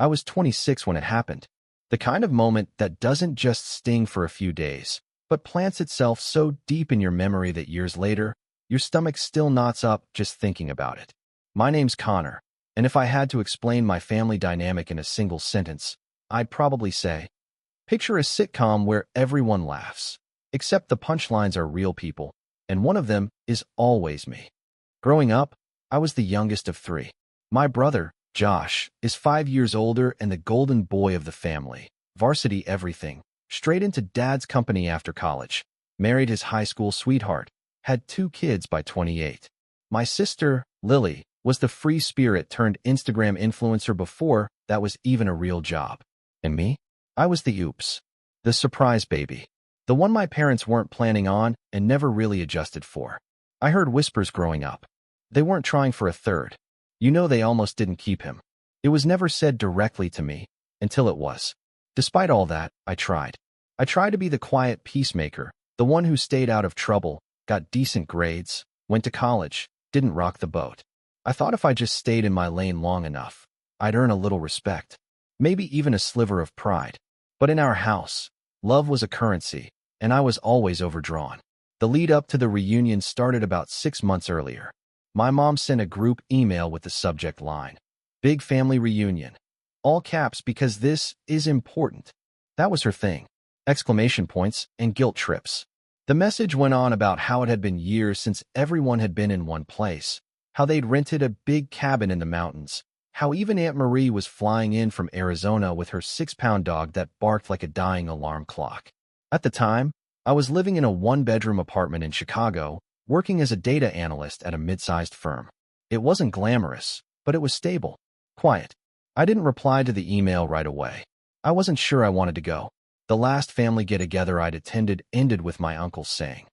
I was 26 when it happened. The kind of moment that doesn't just sting for a few days, but plants itself so deep in your memory that years later, your stomach still knots up just thinking about it. My name's Connor, and if I had to explain my family dynamic in a single sentence, I'd probably say, picture a sitcom where everyone laughs, except the punchlines are real people, and one of them is always me. Growing up, I was the youngest of three. My brother, Josh, is 5 years older and the golden boy of the family, varsity everything, straight into dad's company after college, married his high school sweetheart, had 2 kids by 28. My sister, Lily, was the free spirit turned Instagram influencer before that was even a real job. And me? I was the oops, the surprise baby, the one my parents weren't planning on and never really adjusted for. I heard whispers growing up. They weren't trying for a third. You know, they almost didn't keep him. It was never said directly to me, until it was. Despite all that, I tried. I tried to be the quiet peacemaker, the one who stayed out of trouble, got decent grades, went to college, didn't rock the boat. I thought if I just stayed in my lane long enough, I'd earn a little respect, maybe even a sliver of pride. But in our house, love was a currency, and I was always overdrawn. The lead up to the reunion started about 6 months earlier. My mom sent a group email with the subject line, "Big Family Reunion." All caps because this is important. That was her thing. Exclamation points and guilt trips. The message went on about how it had been years since everyone had been in one place, how they'd rented a big cabin in the mountains, how even Aunt Marie was flying in from Arizona with her 6-pound dog that barked like a dying alarm clock. At the time, I was living in a 1-bedroom apartment in Chicago, working as a data analyst at a mid-sized firm. It wasn't glamorous, but it was stable, quiet. I didn't reply to the email right away. I wasn't sure I wanted to go. The last family get-together I'd attended ended with my uncle saying,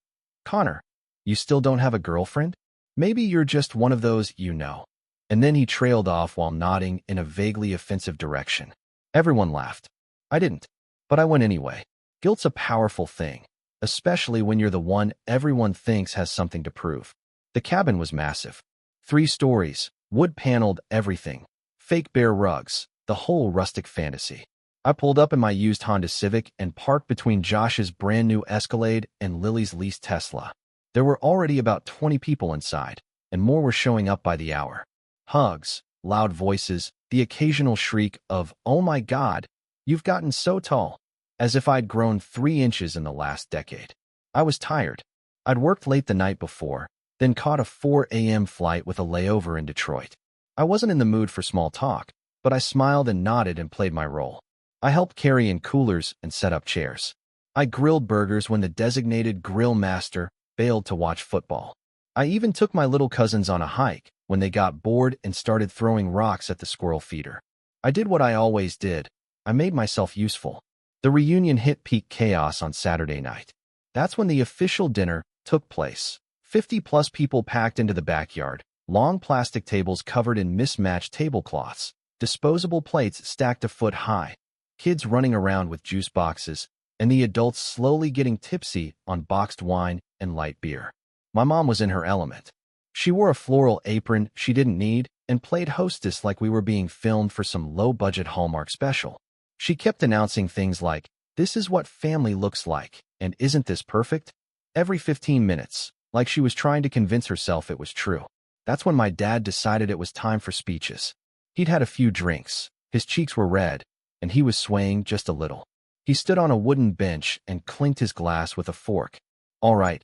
"Connor, you still don't have a girlfriend? Maybe you're just one of those, you know." And then he trailed off while nodding in a vaguely offensive direction. Everyone laughed. I didn't, but I went anyway. Guilt's a powerful thing, especially when you're the one everyone thinks has something to prove. The cabin was massive. 3 stories, wood-paneled everything, fake bear rugs, the whole rustic fantasy. I pulled up in my used Honda Civic and parked between Josh's brand-new Escalade and Lily's leased Tesla. There were already about 20 people inside, and more were showing up by the hour. Hugs, loud voices, the occasional shriek of, "Oh my God, you've gotten so tall," as if I'd grown 3 inches in the last decade. I was tired. I'd worked late the night before, then caught a 4 a.m. flight with a layover in Detroit. I wasn't in the mood for small talk, but I smiled and nodded and played my role. I helped carry in coolers and set up chairs. I grilled burgers when the designated grill master bailed to watch football. I even took my little cousins on a hike when they got bored and started throwing rocks at the squirrel feeder. I did what I always did. I made myself useful. The reunion hit peak chaos on Saturday night. That's when the official dinner took place. 50-plus people packed into the backyard, long plastic tables covered in mismatched tablecloths, disposable plates stacked a foot high, kids running around with juice boxes, and the adults slowly getting tipsy on boxed wine and light beer. My mom was in her element. She wore a floral apron she didn't need and played hostess like we were being filmed for some low-budget Hallmark special. She kept announcing things like, "This is what family looks like," and "Isn't this perfect?" every 15 minutes, like she was trying to convince herself it was true. That's when my dad decided it was time for speeches. He'd had a few drinks, his cheeks were red, and he was swaying just a little. He stood on a wooden bench and clinked his glass with a fork. All right,"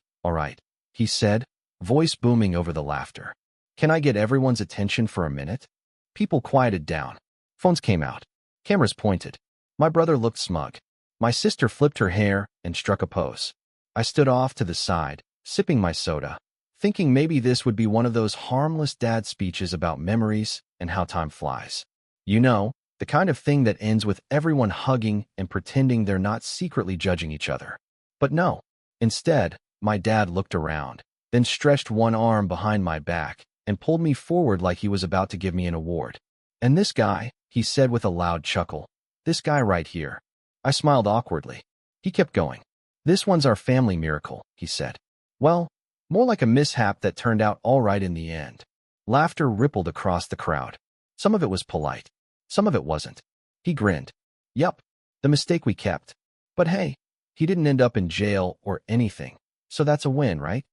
he said, voice booming over the laughter. "Can I get everyone's attention for a minute?" People quieted down. Phones came out. Cameras pointed. My brother looked smug. My sister flipped her hair and struck a pose. I stood off to the side, sipping my soda, thinking maybe this would be one of those harmless dad speeches about memories and how time flies. You know, the kind of thing that ends with everyone hugging and pretending they're not secretly judging each other. But no. Instead, my dad looked around, then stretched one arm behind my back and pulled me forward like he was about to give me an award. "And this guy," he said with a loud chuckle, "this guy right here." I smiled awkwardly. He kept going. "This one's our family miracle," he said. Well, more like a mishap that turned out all right in the end. Laughter rippled across the crowd. Some of it was polite. Some of it wasn't. He grinned. Yup, the mistake we kept. But hey, he didn't end up in jail or anything, so that's a win, right?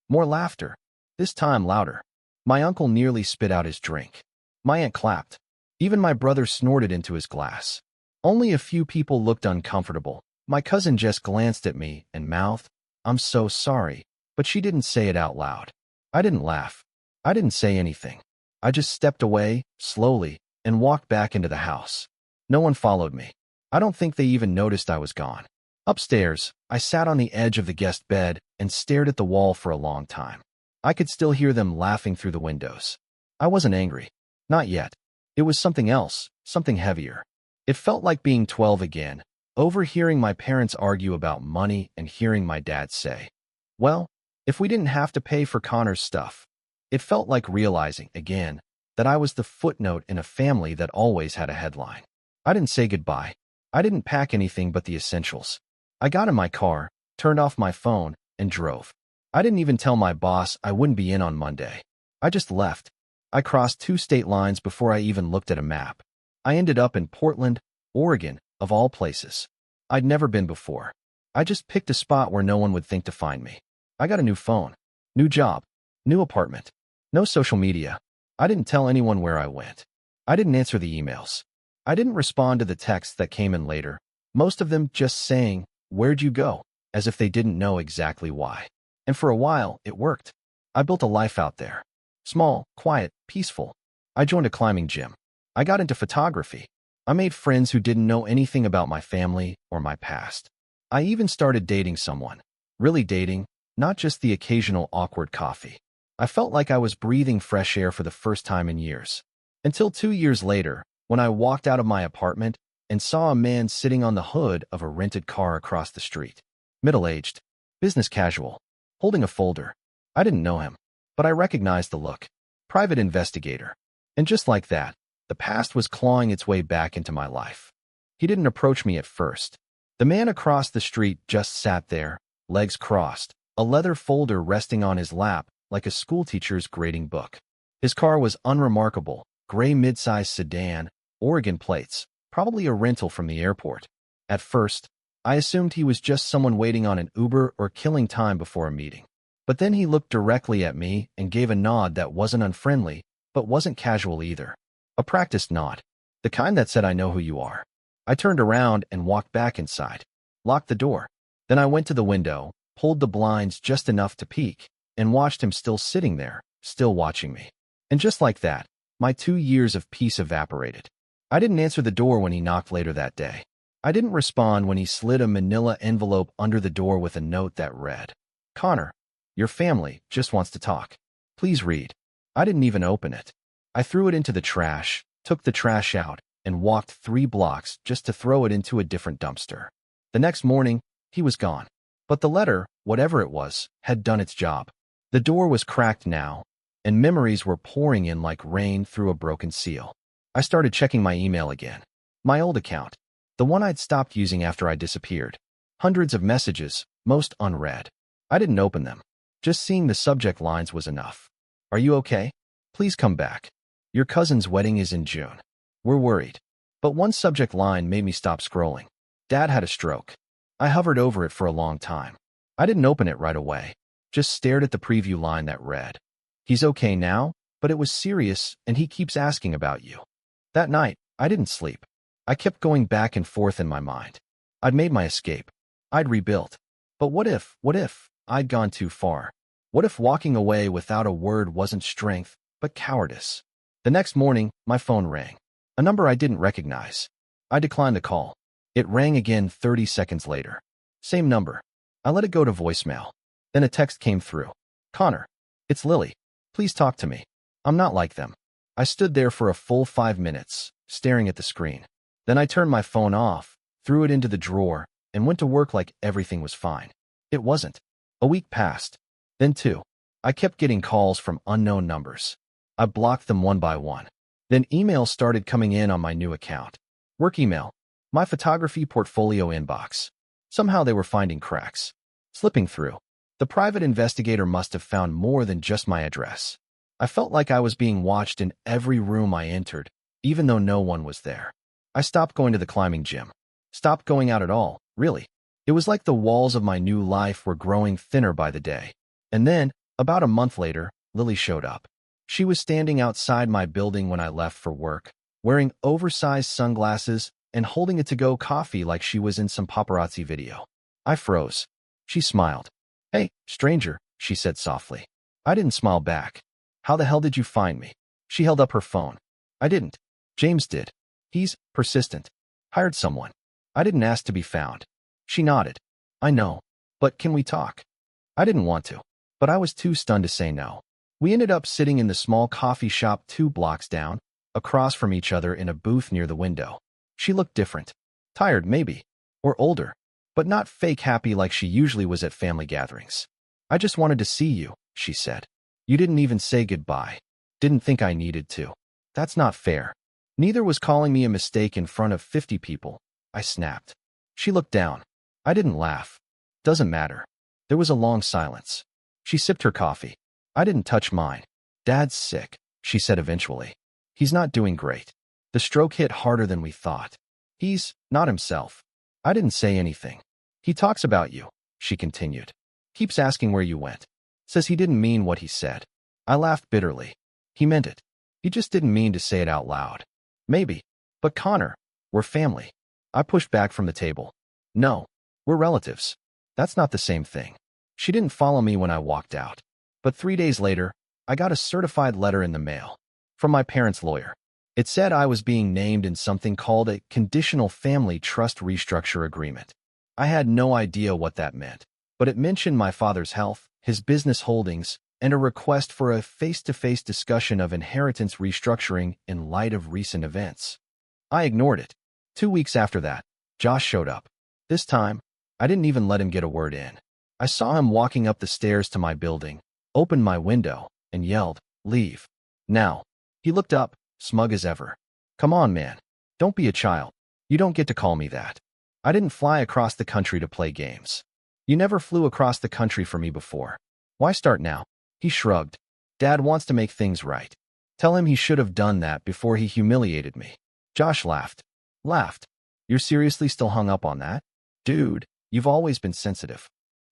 More laughter. This time louder. My uncle nearly spit out his drink. My aunt clapped. Even my brother snorted into his glass. Only a few people looked uncomfortable. My cousin just glanced at me and mouthed, "I'm so sorry," but she didn't say it out loud. I didn't laugh. I didn't say anything. I just stepped away, slowly, and walked back into the house. No one followed me. I don't think they even noticed I was gone. Upstairs, I sat on the edge of the guest bed and stared at the wall for a long time. I could still hear them laughing through the windows. I wasn't angry. Not yet. It was something else, something heavier. It felt like being 12 again, overhearing my parents argue about money and hearing my dad say, "Well, if we didn't have to pay for Connor's stuff." It felt like realizing, again, that I was the footnote in a family that always had a headline. I didn't say goodbye. I didn't pack anything but the essentials. I got in my car, turned off my phone, and drove. I didn't even tell my boss I wouldn't be in on Monday. I just left. I crossed 2 state lines before I even looked at a map. I ended up in Portland, Oregon, of all places. I'd never been before. I just picked a spot where no one would think to find me. I got a new phone, new job, new apartment, no social media. I didn't tell anyone where I went. I didn't answer the emails. I didn't respond to the texts that came in later, most of them just saying, "Where'd you go?" as if they didn't know exactly why. And for a while, it worked. I built a life out there. Small, quiet, peaceful. I joined a climbing gym. I got into photography. I made friends who didn't know anything about my family or my past. I even started dating someone. Really dating, not just the occasional awkward coffee. I felt like I was breathing fresh air for the first time in years. Until 2 years later, when I walked out of my apartment and saw a man sitting on the hood of a rented car across the street. Middle-aged, business casual, holding a folder. I didn't know him, but I recognized the look. Private investigator. And just like that, the past was clawing its way back into my life. He didn't approach me at first. The man across the street just sat there, legs crossed, a leather folder resting on his lap like a schoolteacher's grading book. His car was unremarkable, gray mid-size sedan, Oregon plates, probably a rental from the airport. At first, I assumed he was just someone waiting on an Uber or killing time before a meeting. But then he looked directly at me and gave a nod that wasn't unfriendly, but wasn't casual either. A practiced nod. The kind that said, "I know who you are." I turned around and walked back inside, locked the door. Then I went to the window, pulled the blinds just enough to peek, and watched him still sitting there, still watching me. And just like that, my 2 years of peace evaporated. I didn't answer the door when he knocked later that day. I didn't respond when he slid a manila envelope under the door with a note that read, "Connor, your family just wants to talk. Please read." I didn't even open it. I threw it into the trash, took the trash out, and walked 3 blocks just to throw it into a different dumpster. The next morning, he was gone. But the letter, whatever it was, had done its job. The door was cracked now, and memories were pouring in like rain through a broken seal. I started checking my email again. My old account. The one I'd stopped using after I disappeared. Hundreds of messages, most unread. I didn't open them. Just seeing the subject lines was enough. "Are you okay? Please come back. Your cousin's wedding is in June. We're worried." But one subject line made me stop scrolling. "Dad had a stroke." I hovered over it for a long time. I didn't open it right away. Just stared at the preview line that read, "He's okay now, but it was serious and he keeps asking about you." That night, I didn't sleep. I kept going back and forth in my mind. I'd made my escape. I'd rebuilt. But what if I'd gone too far? What if walking away without a word wasn't strength, but cowardice? The next morning, my phone rang. A number I didn't recognize. I declined the call. It rang again 30 seconds later. Same number. I let it go to voicemail. Then a text came through. "Connor, it's Lily. Please talk to me. I'm not like them." I stood there for a full 5 minutes, staring at the screen. Then I turned my phone off, threw it into the drawer, and went to work like everything was fine. It wasn't. A week passed. Then 2. I kept getting calls from unknown numbers. I blocked them one by one. Then emails started coming in on my new account. Work email. My photography portfolio inbox. Somehow they were finding cracks. Slipping through. The private investigator must have found more than just my address. I felt like I was being watched in every room I entered, even though no one was there. I stopped going to the climbing gym. Stopped going out at all, really. It was like the walls of my new life were growing thinner by the day. And then, about a month later, Lily showed up. She was standing outside my building when I left for work, wearing oversized sunglasses and holding a to-go coffee like she was in some paparazzi video. I froze. She smiled. "Hey, stranger," she said softly. I didn't smile back. "How the hell did you find me?" She held up her phone. "I didn't. James did. He's persistent. Hired someone. I didn't ask to be found." She nodded. "I know. But can we talk?" I didn't want to, but I was too stunned to say no. We ended up sitting in the small coffee shop 2 blocks down, across from each other in a booth near the window. She looked different. Tired, maybe. Or older. But not fake happy like she usually was at family gatherings. "I just wanted to see you," she said. "You didn't even say goodbye. Didn't think I needed to." "That's not fair." "Neither was calling me a mistake in front of 50 people. I snapped. She looked down. I didn't laugh. "Doesn't matter." There was a long silence. She sipped her coffee. I didn't touch mine. "Dad's sick," she said eventually. "He's not doing great. The stroke hit harder than we thought. He's not himself." I didn't say anything. "He talks about you," she continued. "Keeps asking where you went. Says he didn't mean what he said." I laughed bitterly. "He meant it. He just didn't mean to say it out loud." "Maybe. But Connor, we're family." I pushed back from the table. "No, we're relatives. That's not the same thing." She didn't follow me when I walked out. But 3 days later, I got a certified letter in the mail from my parents' lawyer. It said I was being named in something called a Conditional Family Trust Restructure Agreement. I had no idea what that meant, but it mentioned my father's health, his business holdings, and a request for a face-to-face discussion of inheritance restructuring in light of recent events. I ignored it. 2 weeks after that, Josh showed up. This time, I didn't even let him get a word in. I saw him walking up the stairs to my building, opened my window, and yelled, "Leave. Now." He looked up, smug as ever. "Come on, man. Don't be a child. You don't get to call me that. I didn't fly across the country to play games. You never flew across the country for me before. Why start now?" He shrugged. "Dad wants to make things right. Tell him he should have done that before he humiliated me." Josh laughed. "You're seriously still hung up on that? Dude, you've always been sensitive."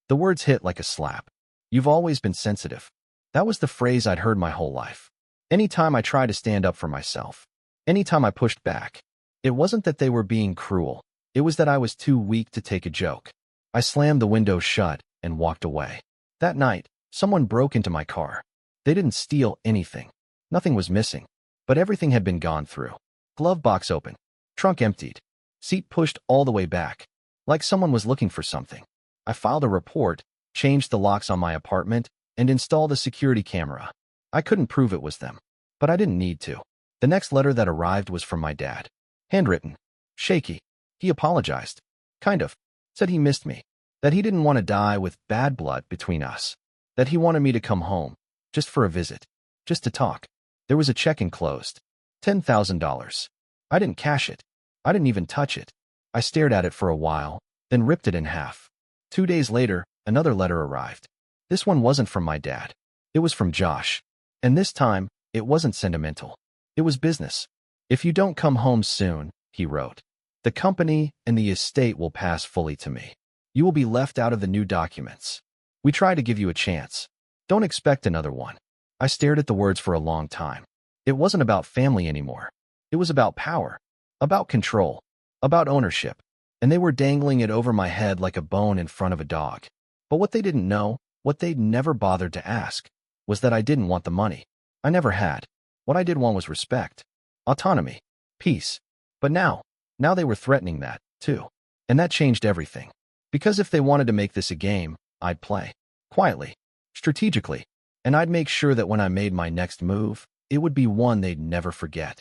The words hit like a slap. "You've always been sensitive." That was the phrase I'd heard my whole life. Anytime I tried to stand up for myself, anytime I pushed back, it wasn't that they were being cruel. It was that I was too weak to take a joke. I slammed the window shut and walked away. That night, someone broke into my car. They didn't steal anything. Nothing was missing, but everything had been gone through. Glove box open, trunk emptied, seat pushed all the way back, like someone was looking for something. I filed a report, changed the locks on my apartment, and installed a security camera. I couldn't prove it was them, but I didn't need to. The next letter that arrived was from my dad. Handwritten. Shaky. He apologized. Kind of. Said he missed me. That he didn't want to die with bad blood between us. That he wanted me to come home. Just for a visit. Just to talk. There was a check enclosed. $10,000. I didn't cash it. I didn't even touch it. I stared at it for a while, then ripped it in half. 2 days later, another letter arrived. This one wasn't from my dad. It was from Josh. And this time, it wasn't sentimental. It was business. "If you don't come home soon," he wrote, "the company and the estate will pass fully to me. You will be left out of the new documents. We try to give you a chance. Don't expect another one." I stared at the words for a long time. It wasn't about family anymore. It was about power, about control, about ownership, and they were dangling it over my head like a bone in front of a dog. But what they didn't know, what they'd never bothered to ask, was that I didn't want the money. I never had. What I did want was respect, autonomy, peace. But now they were threatening that, too. And that changed everything. Because if they wanted to make this a game, I'd play. Quietly, strategically, and I'd make sure that when I made my next move, it would be one they'd never forget.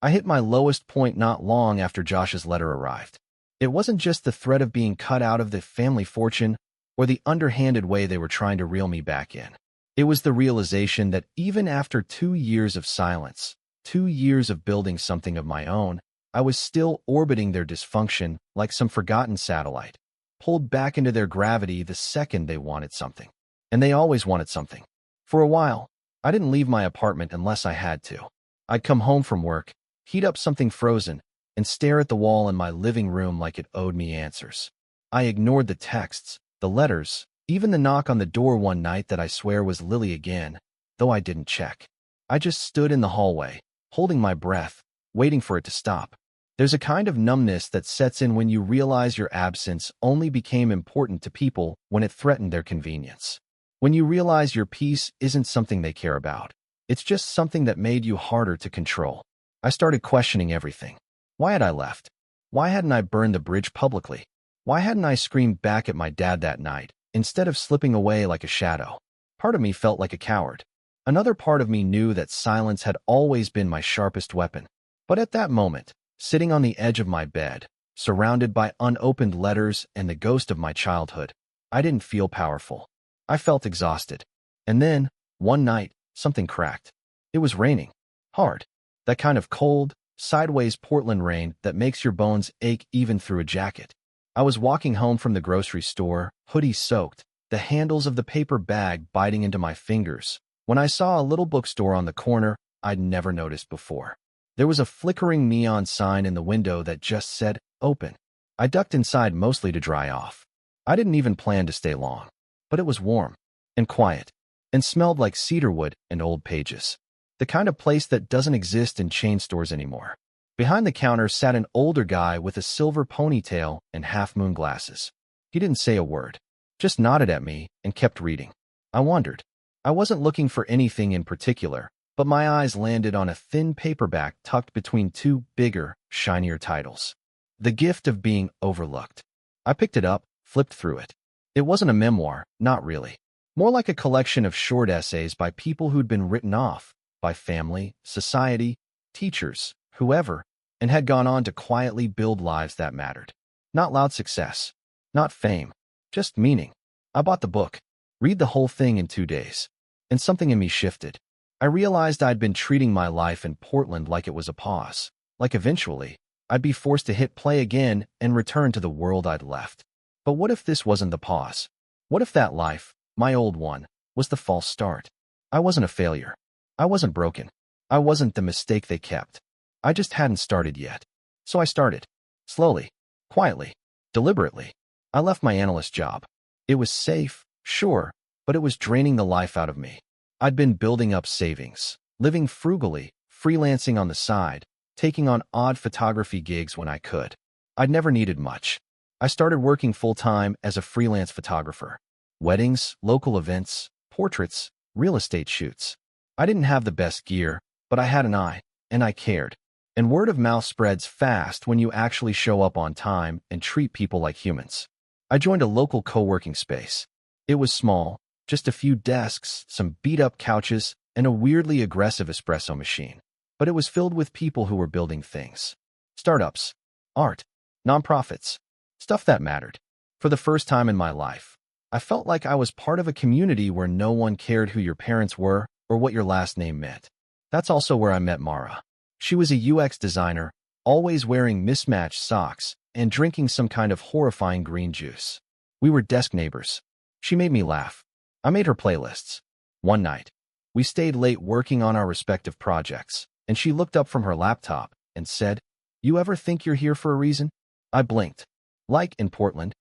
I hit my lowest point not long after Josh's letter arrived. It wasn't just the threat of being cut out of the family fortune or the underhanded way they were trying to reel me back in. It was the realization that even after 2 years of silence, 2 years of building something of my own, I was still orbiting their dysfunction like some forgotten satellite, pulled back into their gravity the second they wanted something. And they always wanted something. For a while, I didn't leave my apartment unless I had to. I'd come home from work, heat up something frozen, and stare at the wall in my living room like it owed me answers. I ignored the texts, the letters, even the knock on the door one night that I swear was Lily again, though I didn't check. I just stood in the hallway, holding my breath, waiting for it to stop. There's a kind of numbness that sets in when you realize your absence only became important to people when it threatened their convenience. When you realize your peace isn't something they care about. It's just something that made you harder to control. I started questioning everything. Why had I left? Why hadn't I burned the bridge publicly? Why hadn't I screamed back at my dad that night, instead of slipping away like a shadow? Part of me felt like a coward. Another part of me knew that silence had always been my sharpest weapon. But at that moment, sitting on the edge of my bed, surrounded by unopened letters and the ghost of my childhood, I didn't feel powerful. I felt exhausted. And then, one night, something cracked. It was raining. Hard. That kind of cold, sideways Portland rain that makes your bones ache even through a jacket. I was walking home from the grocery store, hoodie soaked, the handles of the paper bag biting into my fingers, when I saw a little bookstore on the corner I'd never noticed before. There was a flickering neon sign in the window that just said, "Open." I ducked inside mostly to dry off. I didn't even plan to stay long. But it was warm, and quiet, and smelled like cedarwood and old pages. The kind of place that doesn't exist in chain stores anymore. Behind the counter sat an older guy with a silver ponytail and half-moon glasses. He didn't say a word, just nodded at me and kept reading. I wondered. I wasn't looking for anything in particular, but my eyes landed on a thin paperback tucked between two bigger, shinier titles. The Gift of Being Overlooked. I picked it up, flipped through it. It wasn't a memoir, not really. More like a collection of short essays by people who'd been written off, by family, society, teachers, whoever, and had gone on to quietly build lives that mattered. Not loud success, not fame, just meaning. I bought the book, read the whole thing in 2 days, and something in me shifted. I realized I'd been treating my life in Portland like it was a pause, like eventually, I'd be forced to hit play again and return to the world I'd left. But what if this wasn't the pause? What if that life, my old one, was the false start? I wasn't a failure. I wasn't broken. I wasn't the mistake they kept. I just hadn't started yet. So I started. Slowly, quietly, deliberately. I left my analyst job. It was safe, sure, but it was draining the life out of me. I'd been building up savings, living frugally, freelancing on the side, taking on odd photography gigs when I could. I'd never needed much. I started working full-time as a freelance photographer. Weddings, local events, portraits, real estate shoots. I didn't have the best gear, but I had an eye, and I cared. And word of mouth spreads fast when you actually show up on time and treat people like humans. I joined a local co-working space. It was small, just a few desks, some beat-up couches, and a weirdly aggressive espresso machine. But it was filled with people who were building things. Startups, art, nonprofits, stuff that mattered. For the first time in my life, I felt like I was part of a community where no one cared who your parents were or what your last name meant. That's also where I met Mara. She was a UX designer, always wearing mismatched socks and drinking some kind of horrifying green juice. We were desk neighbors. She made me laugh. I made her playlists. One night, we stayed late working on our respective projects, and she looked up from her laptop and said, "You ever think you're here for a reason?" I blinked. Like in Portland?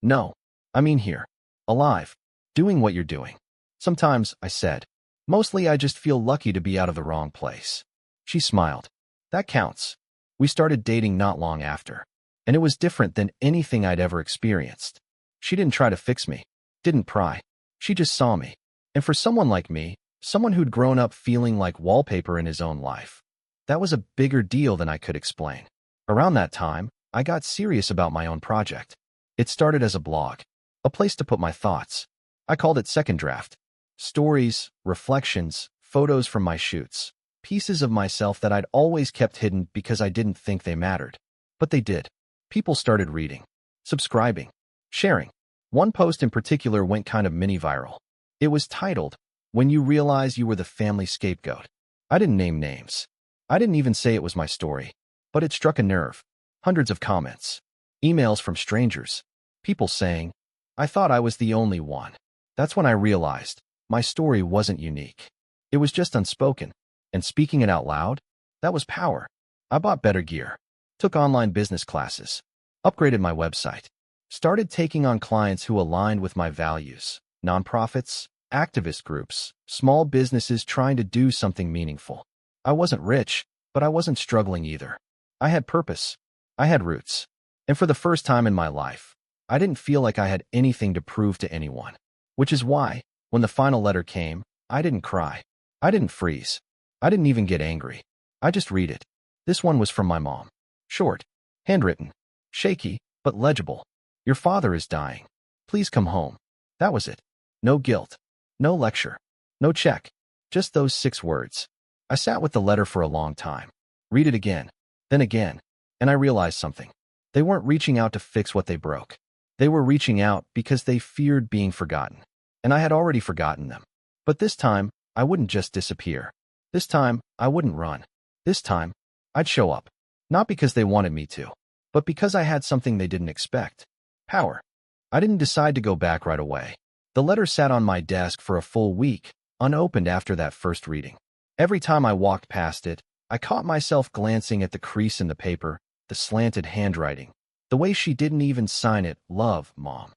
No, I mean here. Alive. Doing what you're doing. Sometimes, I said. Mostly I just feel lucky to be out of the wrong place. She smiled. That counts. We started dating not long after. And it was different than anything I'd ever experienced. She didn't try to fix me. Didn't pry. She just saw me. And for someone like me, someone who'd grown up feeling like wallpaper in his own life, that was a bigger deal than I could explain. Around that time, I got serious about my own project. It started as a blog, a place to put my thoughts. I called it Second Draft. Stories, reflections, photos from my shoots, pieces of myself that I'd always kept hidden because I didn't think they mattered. But they did. People started reading, subscribing, sharing. One post in particular went kind of mini-viral. It was titled, "When You Realize You Were the Family Scapegoat." I didn't name names. I didn't even say it was my story. But it struck a nerve. Hundreds of comments. Emails from strangers. People saying, I thought I was the only one. That's when I realized my story wasn't unique. It was just unspoken. And speaking it out loud, that was power. I bought better gear. took online business classes, upgraded my website, started taking on clients who aligned with my values, nonprofits, activist groups, small businesses trying to do something meaningful. I wasn't rich, but I wasn't struggling either. I had purpose. I had roots. And for the first time in my life, I didn't feel like I had anything to prove to anyone. Which is why, when the final letter came, I didn't cry. I didn't freeze. I didn't even get angry. I just read it. This one was from my mom. Short, handwritten, shaky, but legible. Your father is dying. Please come home. That was it. No guilt. No lecture. No check. Just those 6 words. I sat with the letter for a long time. Read it again. Then again. And I realized something. They weren't reaching out to fix what they broke. They were reaching out because they feared being forgotten. And I had already forgotten them. But this time, I wouldn't just disappear. This time, I wouldn't run. This time, I'd show up. Not because they wanted me to, but because I had something they didn't expect. Power. I didn't decide to go back right away. The letter sat on my desk for a full week, unopened after that first reading. Every time I walked past it, I caught myself glancing at the crease in the paper, the slanted handwriting, the way she didn't even sign it, "Love, Mom."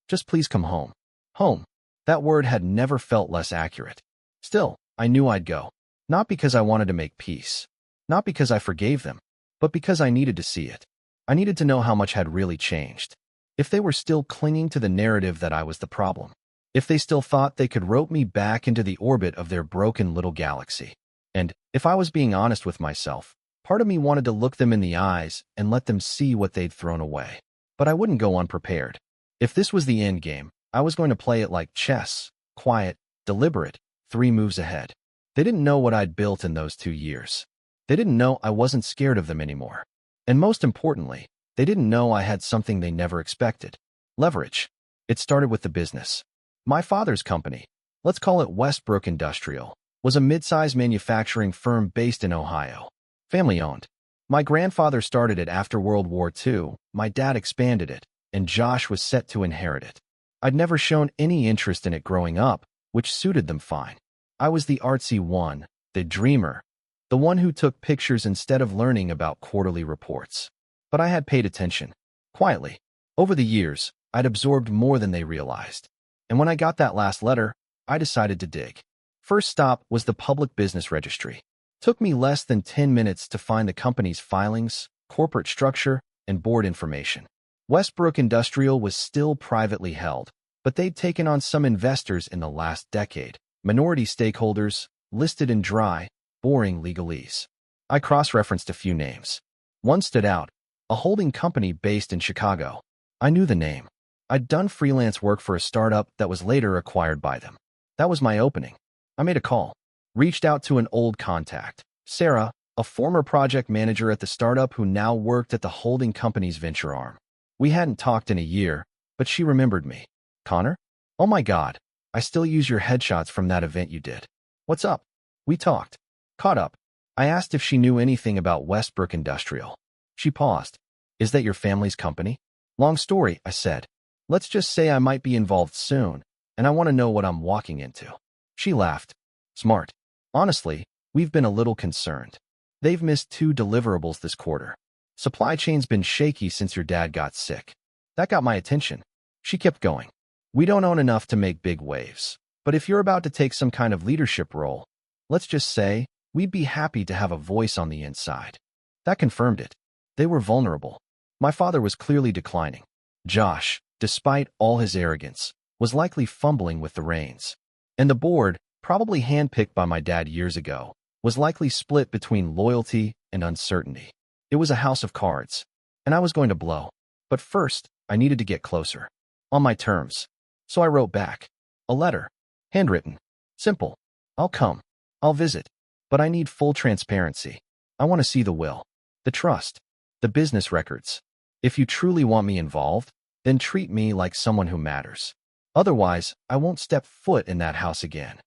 Just please come home. Home. That word had never felt less accurate. Still, I knew I'd go. Not because I wanted to make peace. Not because I forgave them, but because I needed to see it. I needed to know how much had really changed. If they were still clinging to the narrative that I was the problem. If they still thought they could rope me back into the orbit of their broken little galaxy. And, if I was being honest with myself, part of me wanted to look them in the eyes and let them see what they'd thrown away. But I wouldn't go unprepared. If this was the end game, I was going to play it like chess, quiet, deliberate, 3 moves ahead. They didn't know what I'd built in those 2 years. They didn't know I wasn't scared of them anymore. And most importantly, they didn't know I had something they never expected. Leverage. It started with the business. My father's company, let's call it Westbrook Industrial, was a mid-sized manufacturing firm based in Ohio. Family-owned. My grandfather started it after World War II, my dad expanded it, and Josh was set to inherit it. I'd never shown any interest in it growing up, which suited them fine. I was the artsy one, the dreamer, the one who took pictures instead of learning about quarterly reports. But I had paid attention. Quietly. Over the years, I'd absorbed more than they realized. And when I got that last letter, I decided to dig. First stop was the Public Business Registry. Took me less than 10 minutes to find the company's filings, corporate structure, and board information. Westbrook Industrial was still privately held, but they'd taken on some investors in the last decade. Minority stakeholders, listed in dry, boring legalese. I cross-referenced a few names. One stood out, a holding company based in Chicago. I knew the name. I'd done freelance work for a startup that was later acquired by them. That was my opening. I made a call. Reached out to an old contact, Sarah, a former project manager at the startup who now worked at the holding company's venture arm. We hadn't talked in a year, but she remembered me. Connor? Oh my God, I still use your headshots from that event you did. What's up? We talked. Caught up. I asked if she knew anything about Westbrook Industrial. She paused. Is that your family's company? Long story, I said. Let's just say I might be involved soon, and I want to know what I'm walking into. She laughed. Smart. Honestly, we've been a little concerned. They've missed 2 deliverables this quarter. Supply chain's been shaky since your dad got sick. That got my attention. She kept going. We don't own enough to make big waves, but if you're about to take some kind of leadership role, let's just say, we'd be happy to have a voice on the inside. That confirmed it. They were vulnerable. My father was clearly declining. Josh, despite all his arrogance, was likely fumbling with the reins. And the board, probably handpicked by my dad years ago, was likely split between loyalty and uncertainty. It was a house of cards, and I was going to blow. But first, I needed to get closer. On my terms. So I wrote back. A letter. Handwritten. Simple. I'll come. I'll visit. But I need full transparency. I want to see the will. The trust. The business records. If you truly want me involved, then treat me like someone who matters. Otherwise, I won't step foot in that house again.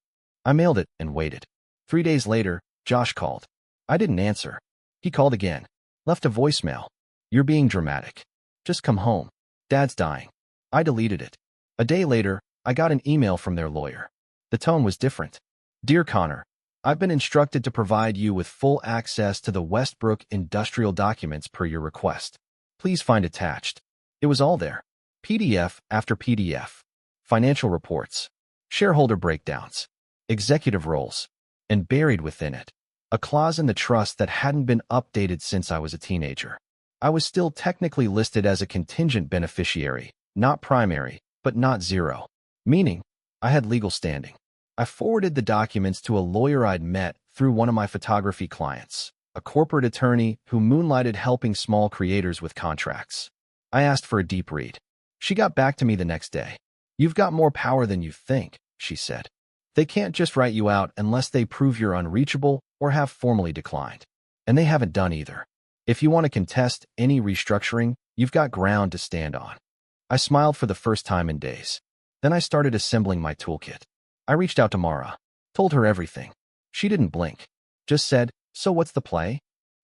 I mailed it and waited. 3 days later, Josh called. I didn't answer. He called again. Left a voicemail. You're being dramatic. Just come home. Dad's dying. I deleted it. A day later, I got an email from their lawyer. The tone was different. Dear Connor, I've been instructed to provide you with full access to the Westbrook industrial documents per your request. Please find attached. It was all there. PDF after PDF. Financial reports. Shareholder breakdowns. Executive roles. And buried within it, a clause in the trust that hadn't been updated since I was a teenager. I was still technically listed as a contingent beneficiary, not primary, but not zero. Meaning, I had legal standing. I forwarded the documents to a lawyer I'd met through one of my photography clients, a corporate attorney who moonlighted helping small creators with contracts. I asked for a deep read. She got back to me the next day. "You've got more power than you think," she said. "They can't just write you out unless they prove you're unreachable or have formally declined. And they haven't done either. If you want to contest any restructuring, you've got ground to stand on." I smiled for the first time in days. Then I started assembling my toolkit. I reached out to Mara, told her everything. She didn't blink, just said, "So what's the play?"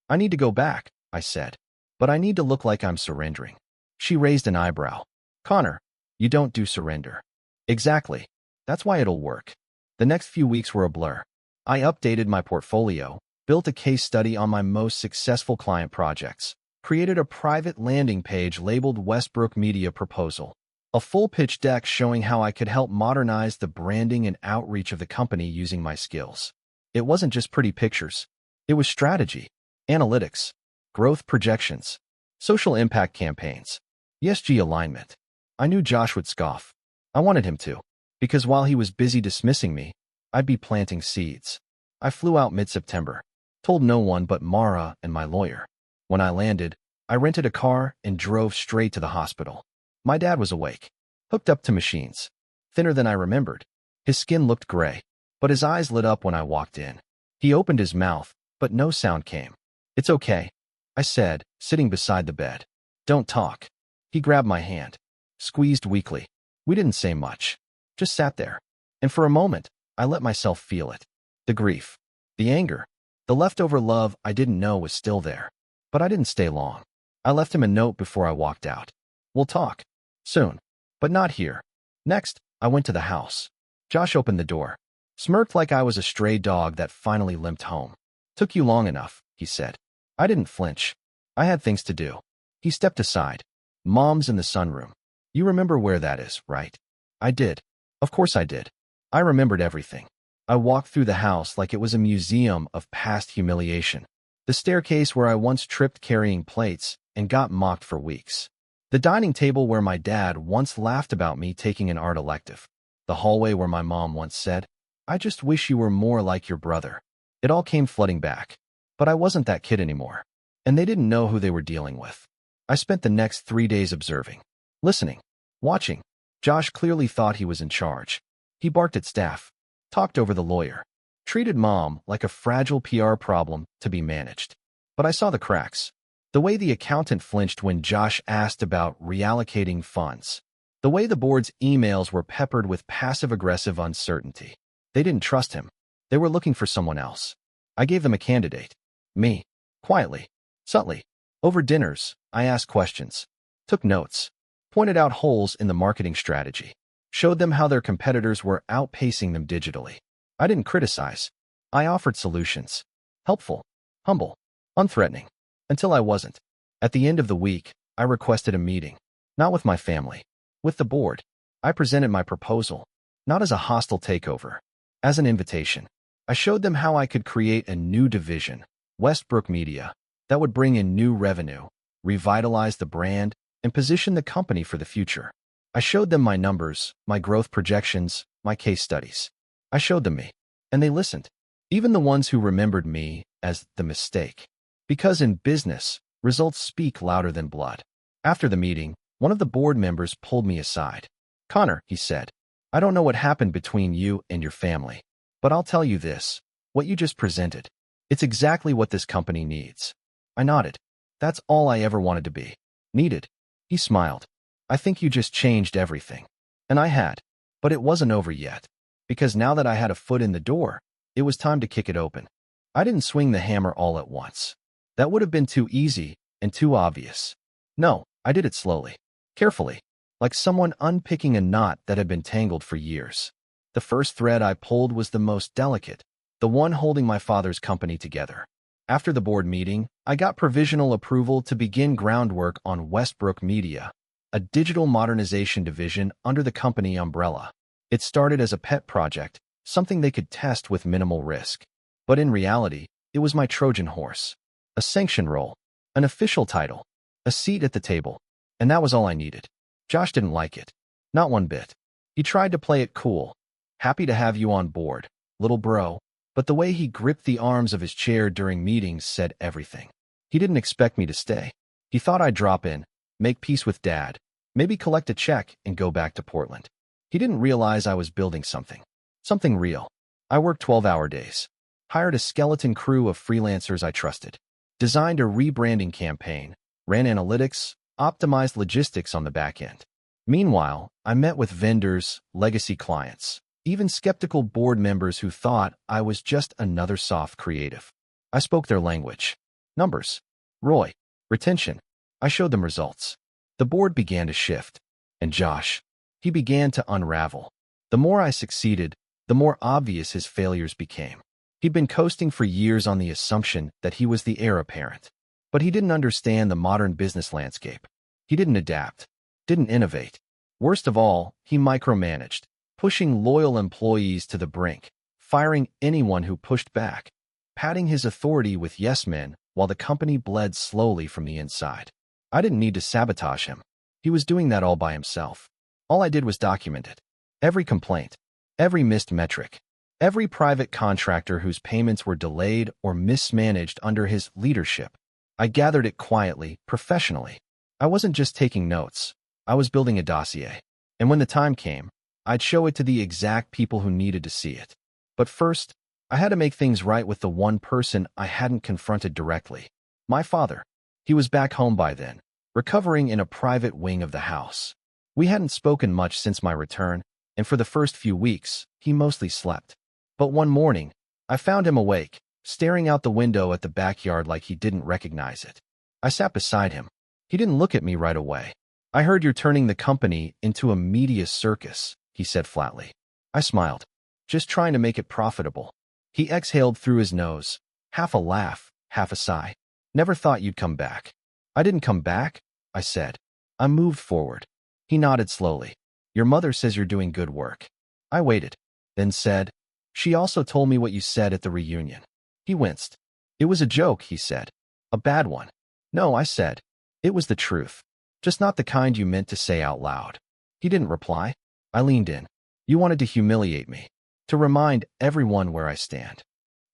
"I need to go back," I said. "But I need to look like I'm surrendering." She raised an eyebrow. "Connor, you don't do surrender." "Exactly. That's why it'll work." The next few weeks were a blur. I updated my portfolio, built a case study on my most successful client projects, created a private landing page labeled Westbrook Media Proposal, a full pitch deck showing how I could help modernize the branding and outreach of the company using my skills. It wasn't just pretty pictures. It was strategy, analytics, growth projections, social impact campaigns, ESG alignment. I knew Josh would scoff. I wanted him to, because while he was busy dismissing me, I'd be planting seeds. I flew out mid-September, told no one but Mara and my lawyer. When I landed, I rented a car and drove straight to the hospital. My dad was awake, hooked up to machines, thinner than I remembered. His skin looked gray, but his eyes lit up when I walked in. He opened his mouth, but no sound came. "It's okay," I said, sitting beside the bed. "Don't talk." He grabbed my hand, squeezed weakly. We didn't say much, just sat there. And for a moment, I let myself feel it. The grief, the anger, the leftover love I didn't know was still there. But I didn't stay long. I left him a note before I walked out. "We'll talk. Soon. But not here." Next, I went to the house. Josh opened the door, smirked like I was a stray dog that finally limped home. "Took you long enough," he said. I didn't flinch. I had things to do. He stepped aside. "Mom's in the sunroom. You remember where that is, right?" I did. Of course I did. I remembered everything. I walked through the house like it was a museum of past humiliation. The staircase where I once tripped carrying plates and got mocked for weeks. The dining table where my dad once laughed about me taking an art elective. The hallway where my mom once said, "I just wish you were more like your brother." It all came flooding back. But I wasn't that kid anymore. And they didn't know who they were dealing with. I spent the next 3 days observing, listening, watching. Josh clearly thought he was in charge. He barked at staff, talked over the lawyer, treated Mom like a fragile PR problem to be managed. But I saw the cracks. The way the accountant flinched when Josh asked about reallocating funds. The way the board's emails were peppered with passive-aggressive uncertainty. They didn't trust him. They were looking for someone else. I gave them a candidate. Me. Quietly. Subtly. Over dinners, I asked questions. Took notes. Pointed out holes in the marketing strategy. Showed them how their competitors were outpacing them digitally. I didn't criticize. I offered solutions. Helpful. Humble. Unthreatening. Until I wasn't. At the end of the week, I requested a meeting. Not with my family. With the board. I presented my proposal. Not as a hostile takeover. As an invitation. I showed them how I could create a new division, Westbrook Media, that would bring in new revenue, revitalize the brand, and position the company for the future. I showed them my numbers, my growth projections, my case studies. I showed them me. And they listened. Even the ones who remembered me as the mistake. Because in business, results speak louder than blood. After the meeting, one of the board members pulled me aside. "Connor," he said, "I don't know what happened between you and your family. But I'll tell you this, what you just presented. It's exactly what this company needs." I nodded. That's all I ever wanted to be. Needed. He smiled. "I think you just changed everything." And I had. But it wasn't over yet. Because now that I had a foot in the door, it was time to kick it open. I didn't swing the hammer all at once. That would have been too easy and too obvious. No, I did it slowly, carefully, like someone unpicking a knot that had been tangled for years. The first thread I pulled was the most delicate, the one holding my father's company together. After the board meeting, I got provisional approval to begin groundwork on Westbrook Media, a digital modernization division under the company umbrella. It started as a pet project, something they could test with minimal risk. But in reality, it was my Trojan horse. A sanction role, an official title, a seat at the table, and that was all I needed. Josh didn't like it. Not one bit. He tried to play it cool. Happy to have you on board, little bro. But the way he gripped the arms of his chair during meetings said everything. He didn't expect me to stay. He thought I'd drop in, make peace with Dad, maybe collect a check and go back to Portland. He didn't realize I was building something. Something real. I worked 12-hour days. Hired a skeleton crew of freelancers I trusted. Designed a rebranding campaign. Ran analytics. Optimized logistics on the back end. Meanwhile, I met with vendors, legacy clients, even skeptical board members who thought I was just another soft creative. I spoke their language. Numbers. ROI. Retention. I showed them results. The board began to shift. And Josh, he began to unravel. The more I succeeded, the more obvious his failures became. He'd been coasting for years on the assumption that he was the heir apparent. But he didn't understand the modern business landscape. He didn't adapt. Didn't innovate. Worst of all, he micromanaged, pushing loyal employees to the brink, firing anyone who pushed back, padding his authority with yes men while the company bled slowly from the inside. I didn't need to sabotage him. He was doing that all by himself. All I did was document it. Every complaint, every missed metric, every private contractor whose payments were delayed or mismanaged under his leadership. I gathered it quietly, professionally. I wasn't just taking notes. I was building a dossier. And when the time came, I'd show it to the exact people who needed to see it. But first, I had to make things right with the one person I hadn't confronted directly. My father. He was back home by then, recovering in a private wing of the house. We hadn't spoken much since my return, and for the first few weeks, he mostly slept. But one morning, I found him awake, staring out the window at the backyard like he didn't recognize it. I sat beside him. He didn't look at me right away. I heard you're turning the company into a media circus, he said flatly. I smiled. Just trying to make it profitable. He exhaled through his nose, half a laugh, half a sigh. Never thought you'd come back. I didn't come back, I said. I moved forward. He nodded slowly. Your mother says you're doing good work. I waited, then said, she also told me what you said at the reunion. He winced. It was a joke, he said. A bad one. No, I said. It was the truth. Just not the kind you meant to say out loud. He didn't reply. I leaned in. You wanted to humiliate me. To remind everyone where I stand.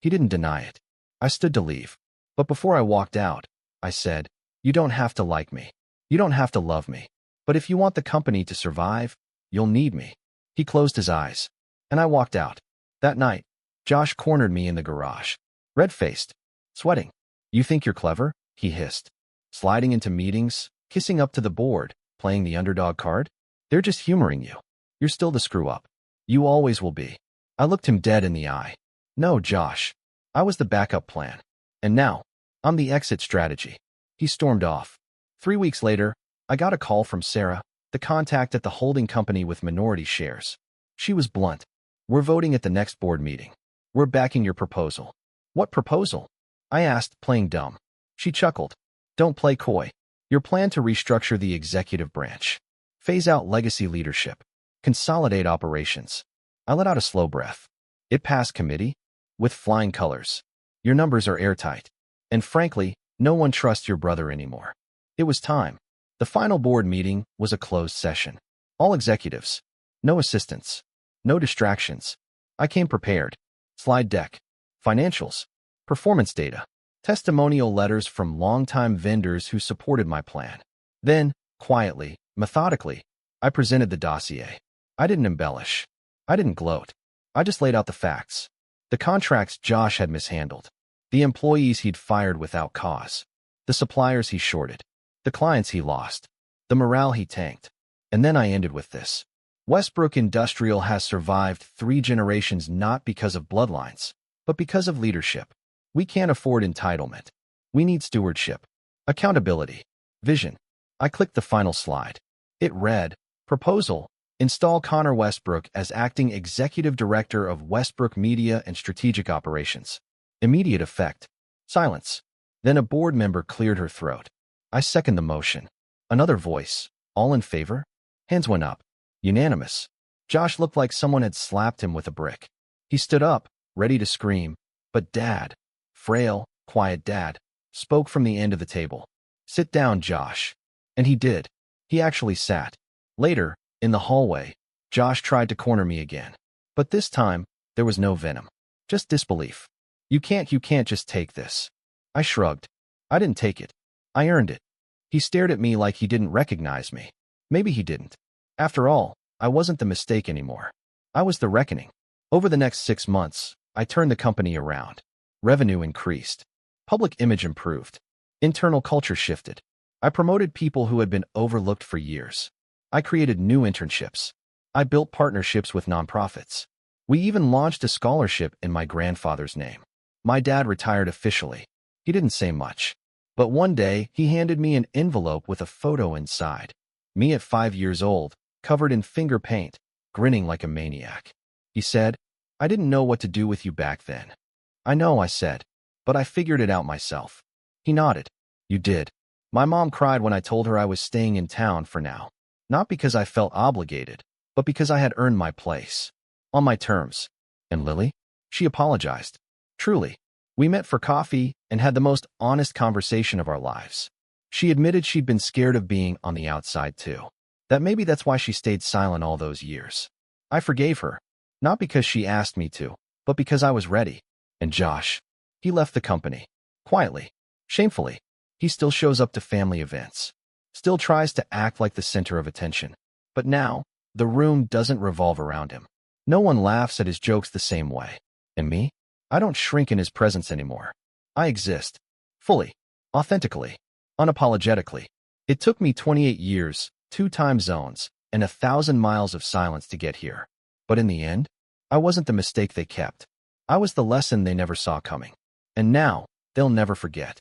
He didn't deny it. I stood to leave. But before I walked out, I said, you don't have to like me. You don't have to love me. But if you want the company to survive, you'll need me. He closed his eyes. And I walked out. That night, Josh cornered me in the garage. Red-faced. Sweating. You think you're clever? He hissed. Sliding into meetings, kissing up to the board, playing the underdog card? They're just humoring you. You're still the screw-up. You always will be. I looked him dead in the eye. No, Josh. I was the backup plan. And now, I'm the exit strategy. He stormed off. 3 weeks later, I got a call from Sarah, the contact at the holding company with minority shares. She was blunt. We're voting at the next board meeting. We're backing your proposal. What proposal? I asked, playing dumb. She chuckled. Don't play coy. Your plan to restructure the executive branch. Phase out legacy leadership. Consolidate operations. I let out a slow breath. It passed committee. With flying colors. Your numbers are airtight. And frankly, no one trusts your brother anymore. It was time. The final board meeting was a closed session. All executives. No assistants. No distractions. I came prepared. Slide deck. Financials. Performance data. Testimonial letters from longtime vendors who supported my plan. Then, quietly, methodically, I presented the dossier. I didn't embellish. I didn't gloat. I just laid out the facts. The contracts Josh had mishandled. The employees he'd fired without cause. The suppliers he shorted. The clients he lost. The morale he tanked. And then I ended with this. Westbrook Industrial has survived 3 generations not because of bloodlines, but because of leadership. We can't afford entitlement. We need stewardship. Accountability. Vision. I clicked the final slide. It read, Proposal, Install Connor Westbrook as acting executive director of Westbrook Media and Strategic Operations. Immediate effect. Silence. Then a board member cleared her throat. I second the motion. Another voice. All in favor? Hands went up. Unanimous. Josh looked like someone had slapped him with a brick. He stood up, ready to scream, but Dad, frail, quiet Dad, spoke from the end of the table. Sit down, Josh. And he did. He actually sat. Later, in the hallway, Josh tried to corner me again. But this time, there was no venom. Just disbelief. You can't just take this. I shrugged. I didn't take it. I earned it. He stared at me like he didn't recognize me. Maybe he didn't. After all, I wasn't the mistake anymore. I was the reckoning. Over the next 6 months, I turned the company around. Revenue increased. Public image improved. Internal culture shifted. I promoted people who had been overlooked for years. I created new internships. I built partnerships with nonprofits. We even launched a scholarship in my grandfather's name. My dad retired officially. He didn't say much. But one day, he handed me an envelope with a photo inside. Me at 5 years old, covered in finger paint, grinning like a maniac. He said, I didn't know what to do with you back then. I know, I said, but I figured it out myself. He nodded. You did. My mom cried when I told her I was staying in town for now. Not because I felt obligated, but because I had earned my place. On my terms. And Lily? She apologized. Truly. We met for coffee and had the most honest conversation of our lives. She admitted she'd been scared of being on the outside too. That maybe that's why she stayed silent all those years. I forgave her. Not because she asked me to, but because I was ready. And Josh. He left the company. Quietly. Shamefully. He still shows up to family events. Still tries to act like the center of attention. But now, the room doesn't revolve around him. No one laughs at his jokes the same way. And me? I don't shrink in his presence anymore. I exist. Fully. Authentically. Unapologetically. It took me 28 years, 2 time zones, and 1,000 miles of silence to get here. But in the end, I wasn't the mistake they kept. I was the lesson they never saw coming. And now, they'll never forget.